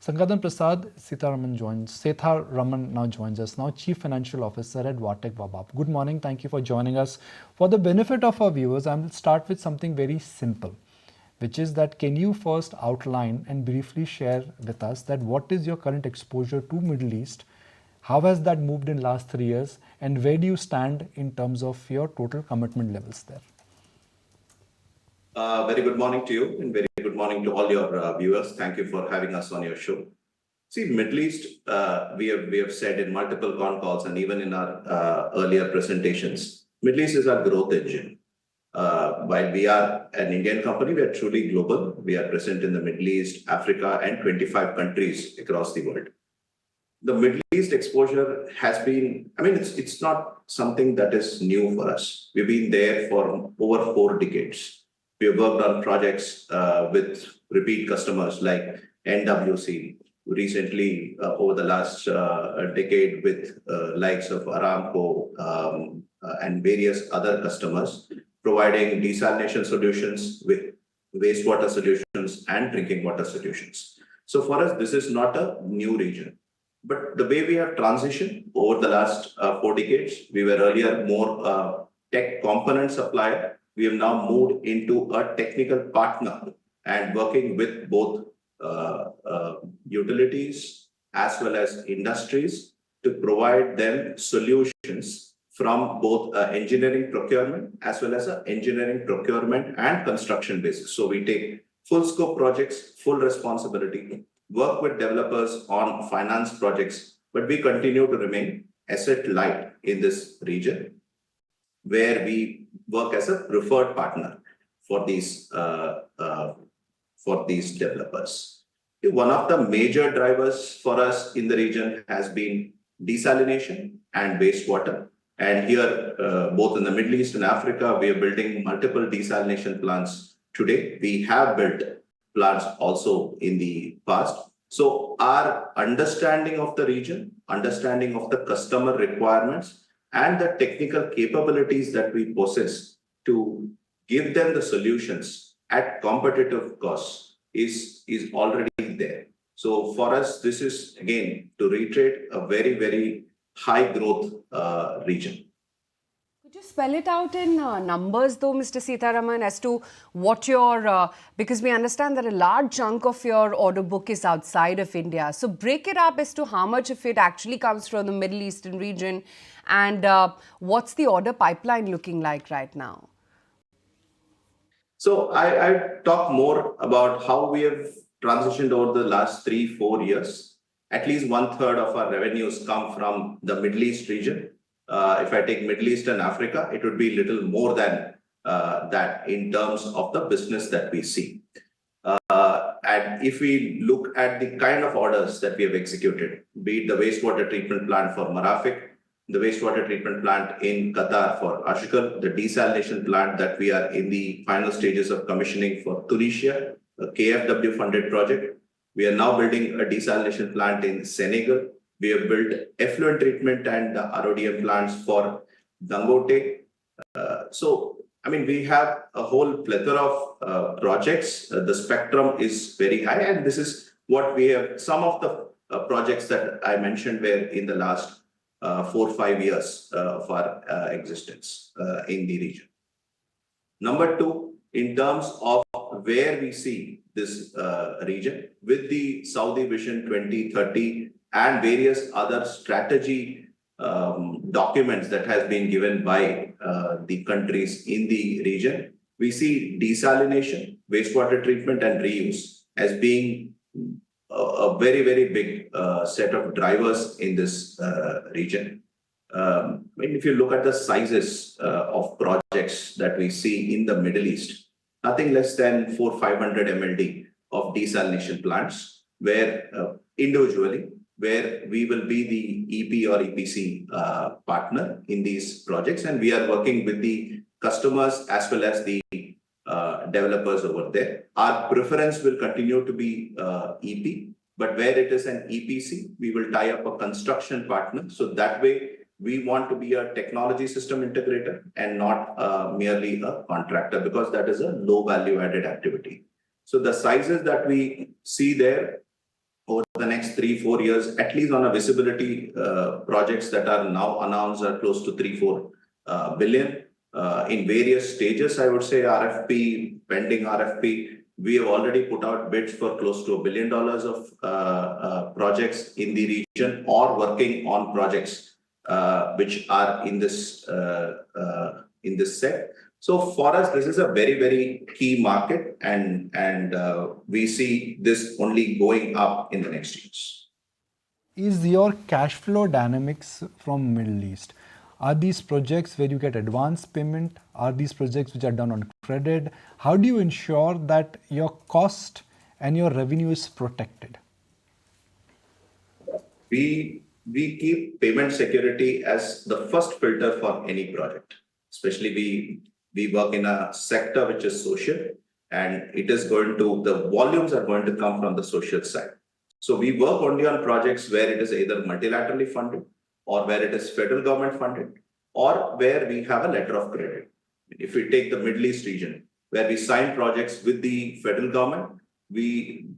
Skandaprasad Seetharaman now joins us, now Chief Financial Officer at Wabag. Good morning. Thank you for joining us. For the benefit of our viewers, I will start with something very simple, which is that can you first outline and briefly share with us that what is your current exposure to Middle East? How has that moved in last 3 years? And where do you stand in terms of your total commitment levels there? Very good morning to you and very good morning to all your viewers. Thank you for having us on your show. See, Middle East, we have said in multiple con calls and even in our earlier presentations, Middle East is our growth engine. While we are an Indian company, we are truly global. We are present in the Middle East, Africa, and 25 countries across the world. The Middle East exposure has been, it's not something that is new for us. We've been there for over 4 decades. We have worked on projects with repeat customers like NWC, recently over the last decade with likes of Aramco and various other customers, providing desalination solutions with wastewater solutions and drinking water solutions. So for us, this is not a new region. But the way we have transitioned over the last 4 decades, we were earlier more tech component supplier. We have now moved into a technical partner and working with both utilities as well as industries to provide them solutions from both engineering procurement as well as engineering procurement and construction basis. So we take full scope projects, full responsibility, work with developers on finance projects, but we continue to remain asset light in this region, where we work as a preferred partner for these developers. One of the major drivers for us in the region has been desalination and wastewater. And here, both in the Middle East and Africa, we are building multiple desalination plants today. We have built plants also in the past. So our understanding of the region, understanding of the customer requirements, and the technical capabilities that we possess to give them the solutions at competitive costs is already there. So for us, this is, again, to reiterate, a very, very high growth region. Could you spell it out in numbers though, Mr. Seetharaman, as to what your, because we understand that a large chunk of your order book is outside of India. So break it up as to how much of it actually comes from the Middle Eastern region and what's the order pipeline looking like right now? So I talk more about how we have transitioned over the last 3-4 years. At least 1/3 of our revenues come from the Middle East region. If I take Middle East and Africa, it would be little more than that in terms of the business that we see. And if we look at the kind of orders that we have executed, be it the wastewater treatment plant for Marafiq, the wastewater treatment plant in Qatar for Ashghal, the desalination plant that we are in the final stages of commissioning for Tunisia, a KFW funded project. We are now building a desalination plant in Senegal. We have built effluent treatment and RODM plants for Dangote. We have a whole plethora of projects. The spectrum is very high, and this is what we have. Some of the projects that I mentioned were in the last 4-5 years of our existence in the region. Number 2, in terms of where we see this region with the Saudi Vision 2030 and various other strategy documents that has been given by the countries in the region, we see desalination, wastewater treatment and reuse as being a very, very big set of drivers in this region. If you look at the sizes of projects that we see in the Middle East, nothing less than 400-500 MLD of desalination plants, where individually, where we will be the EP or EPC partner in these projects. And we are working with the customers as well as the developers over there. Our preference will continue to be EP, but where it is an EPC, we will tie up a construction partner. So that way, we want to be a technology system integrator and not merely a contractor, because that is a low value added activity. So the sizes that we see there over the next 3-4 years, at least on a visibility, projects that are now announced are close to 3-4 billion. In various stages, I would say RFP, pending RFP, we have already put out bids for close to $1 billion of projects in the region, or working on projects which are in this set. So for us, this is a very, very key market, and we see this only going up in the next years. Is your cash flow dynamics from Middle East? Are these projects where you get advance payment? Are these projects which are done on credit? How do you ensure that your cost and your revenue is protected? We keep payment security as the first filter for any project. Especially we work in a sector which is social, and the volumes are going to come from the social side. So we work only on projects where it is either multilaterally funded, or where it is federal government funded, or where we have a letter of credit. If we take the Middle East region, where we sign projects with the federal government, we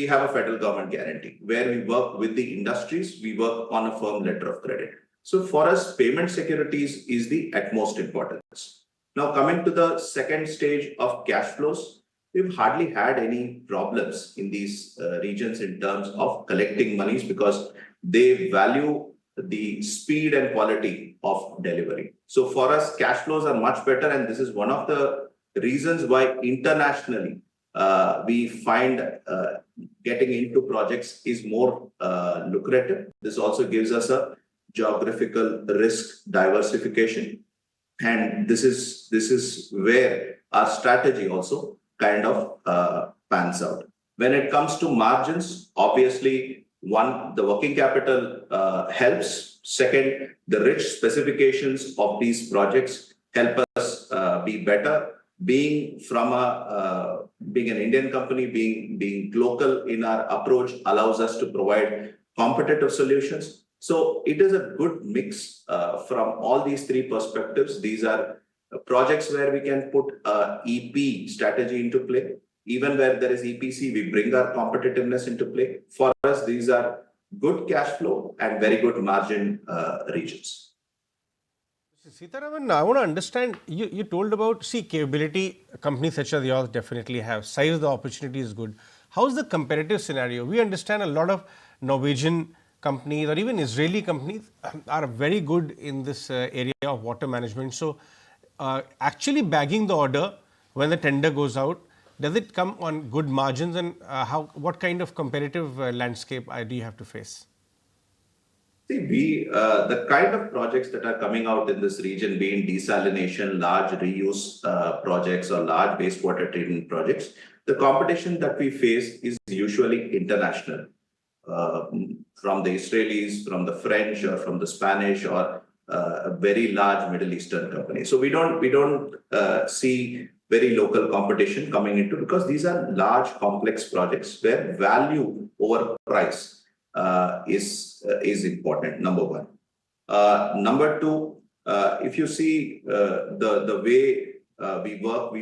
have a federal government guarantee. Where we work with the industries, we work on a firm letter of credit. So for us, payment securities is the utmost importance. Now, coming to the second stage of cash flows, we've hardly had any problems in these regions in terms of collecting monies, because they value the speed and quality of delivery. So for us, cash flows are much better, and this is one of the reasons why internationally we find getting into projects is more lucrative. This also gives us a geographical risk diversification, and this is where our strategy also kind of pans out. When it comes to margins, obviously, one, the working capital helps. Second, the rich specifications of these projects help us be better. Being an Indian company, being local in our approach allows us to provide competitive solutions. So it is a good mix from all these three perspectives. These are projects where we can put EP strategy into play. Even where there is EPC, we bring our competitiveness into play. For us, these are good cash flow and very good margin regions. Seetharaman, I want to understand, you told about, capability companies such as yours definitely have. Size of the opportunity is good. How is the competitive scenario? We understand a lot of Norwegian companies or even Israeli companies are very good in this area of water management. So actually bagging the order when the tender goes out, does it come on good margins, and what kind of competitive landscape do you have to face? See, the kind of projects that are coming out in this region, being desalination, large reuse projects, or large wastewater treatment projects, the competition that we face is usually international, from the Israelis, from the French, or from the Spanish, or a very large Middle Eastern company. So we don't see very local competition coming into, because these are large, complex projects where value over price is important, number one. Number two, if you see the way we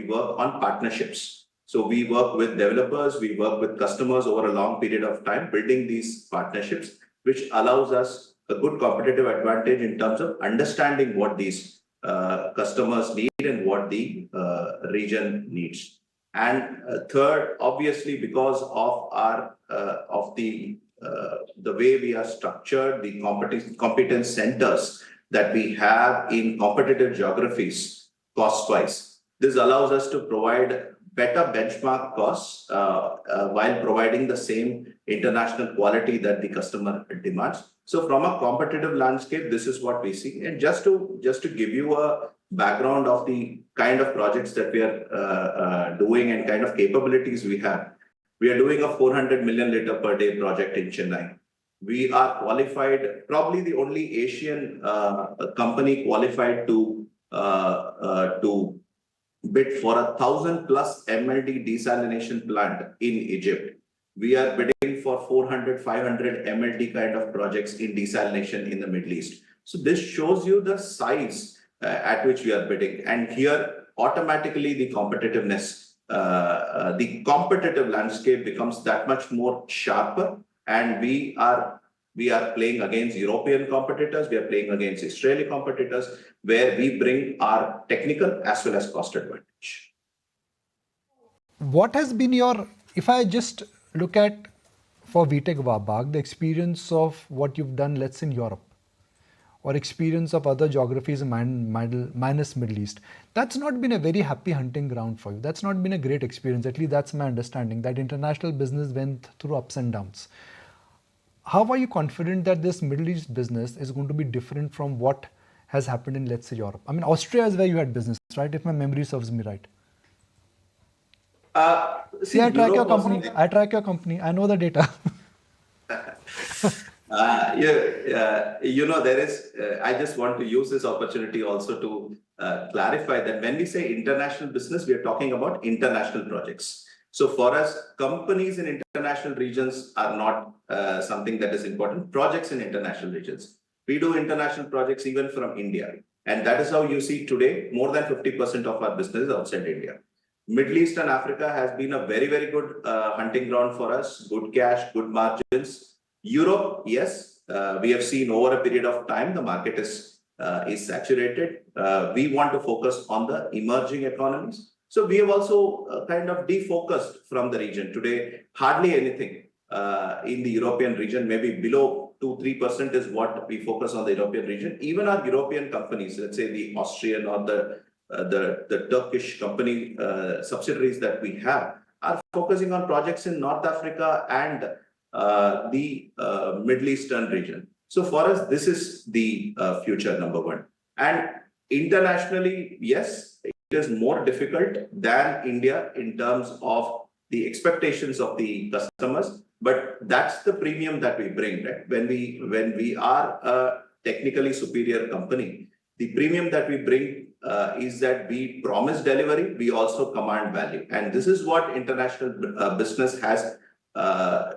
work on partnerships. So we work with developers, we work with customers over a long period of time, building these partnerships, which allows us a good competitive advantage in terms of understanding what these customers need and what the region needs. And third, obviously, because of our the way we are structured, the competence centers that we have in competitive geographies, cost-wise, this allows us to provide better benchmark costs while providing the same international quality that the customer demands. So from a competitive landscape, this is what we see. And just to give you a background of the kind of projects that we are doing and kind of capabilities we have, we are doing a 400 million liter per day project in Chennai. We are qualified, probably the only Asian company qualified to bid for 1,000+ MLD desalination plant in Egypt. We are bidding for 400, 500 MLD kind of projects in desalination in the Middle East. So this shows you the size at which we are bidding. And here, automatically, the competitiveness, the competitive landscape becomes that much more sharper. and we are playing against European competitors, we are playing against Israeli competitors, where we bring our technical as well as cost advantage. What has been your, if I just look at for VTech Wabag, the experience of what you've done, let's say in Europe, or experience of other geographies minus Middle East, that's not been a very happy hunting ground for you. That's not been a great experience. At least that's my understanding, that international business went through ups and downs. How are you confident that this Middle East business is going to be different from what has happened in, let's say, Europe? I mean, Austria is where you had business, right? If my memory serves me right. See, I track your company. I track your company. I know the data. There is, I just want to use this opportunity also to clarify that when we say international business, we are talking about international projects. So for us, companies in international regions are not something that is important. Projects in international regions. We do international projects even from India. And that is how you see today, more than 50% of our business is outside India. Middle East and Africa has been a very, very good hunting ground for us. Good cash, good margins. Europe, yes, we have seen over a period of time, the market is saturated. We want to focus on the emerging economies. So we have also kind of defocused from the region. Today, hardly anything in the European region, maybe below 2-3% is what we focus on the European region. Even our European companies, let's say the Austrian or the Turkish company subsidiaries that we have, are focusing on projects in North Africa and the Middle Eastern region. So for us, this is the future number one. And internationally, yes, it is more difficult than India in terms of the expectations of the customers, but that's the premium that we bring, right? When we are a technically superior company, the premium that we bring is that we promise delivery, we also command value. And this is what international business has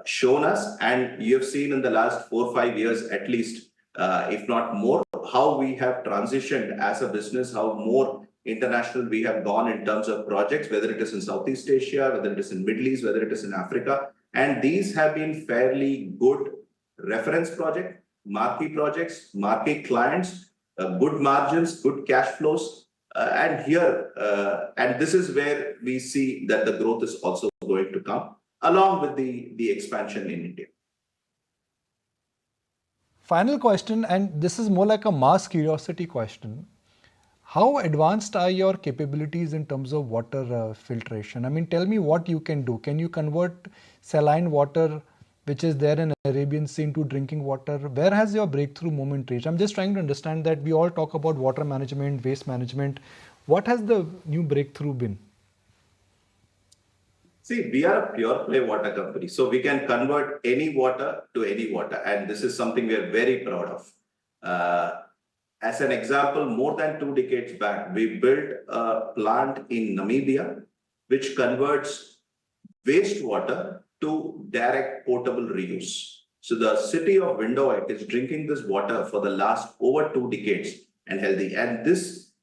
shown us. And you have seen in the last 4 or 5 years, at least, if not more, how we have transitioned as a business, how more international we have gone in terms of projects, whether it is in Southeast Asia, whether it is in Middle East, whether it is in Africa. And these have been fairly good reference projects, marquee clients, good margins, good cash flows. And this is where we see that the growth is also going to come, along with the expansion in India. Final question, and this is more like a mass curiosity question. How advanced are your capabilities in terms of water filtration? I mean, tell me what you can do. Can you convert saline water, which is there in Arabian Sea, into drinking water? Where has your breakthrough moment reached? I'm just trying to understand that we all talk about water management, waste management. What has the new breakthrough been? See, we are a pure play water company, so we can convert any water to any water. And this is something we are very proud of. As an example, more than 2 decades back, we built a plant in Namibia, which converts wastewater to direct potable reuse. So the city of Windhoek is drinking this water for the last over 2 decades and healthy. And this,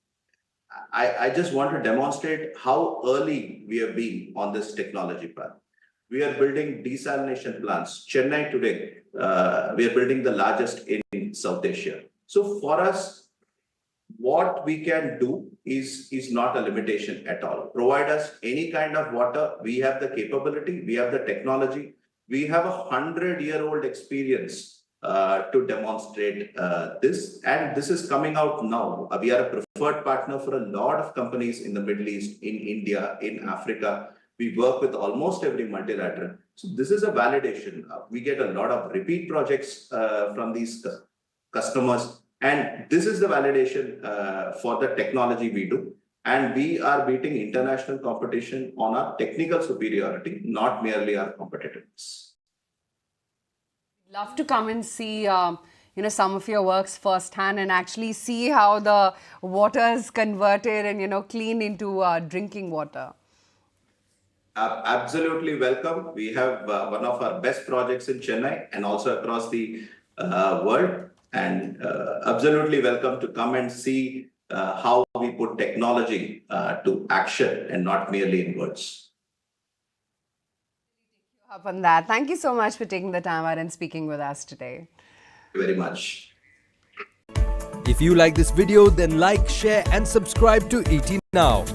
I just want to demonstrate how early we have been on this technology path. We are building desalination plants. Chennai today, we are building the largest in South Asia. So for us, what we can do is not a limitation at all. Provide us any kind of water. We have the capability, we have the technology, we have a 100-year-old experience to demonstrate this. And this is coming out now. We are a preferred partner for a lot of companies in the Middle East, in India, in Africa. We work with almost every multilateral. So this is a validation. We get a lot of repeat projects from these customers. And this is the validation for the technology we do. And we are beating international competition on our technical superiority, not merely our competitiveness. Love to come and see some of your works firsthand and actually see how the water is converted and cleaned into drinking water. Absolutely welcome. We have one of our best projects in Chennai and also across the world. And absolutely welcome to come and see how we put technology to action and not merely in words. Up on that. Thank you so much for taking the time out and speaking with us today. Thank you very much. If you like this video, then like, share and subscribe to ET Now.